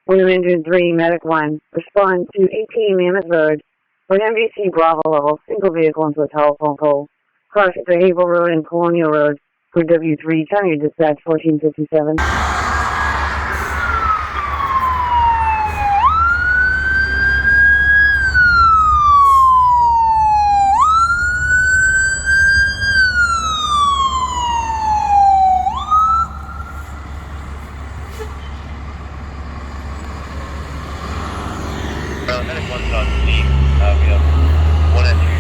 Windham Engine 3, Medic 1. Respond to 18 Mammoth Road for an MVC Bravo level, single vehicle into a telephone pole. Cross to Hale Road and Colonial Road for W3. Time your dispatch 1457. Medic 1's on scene. We have one entry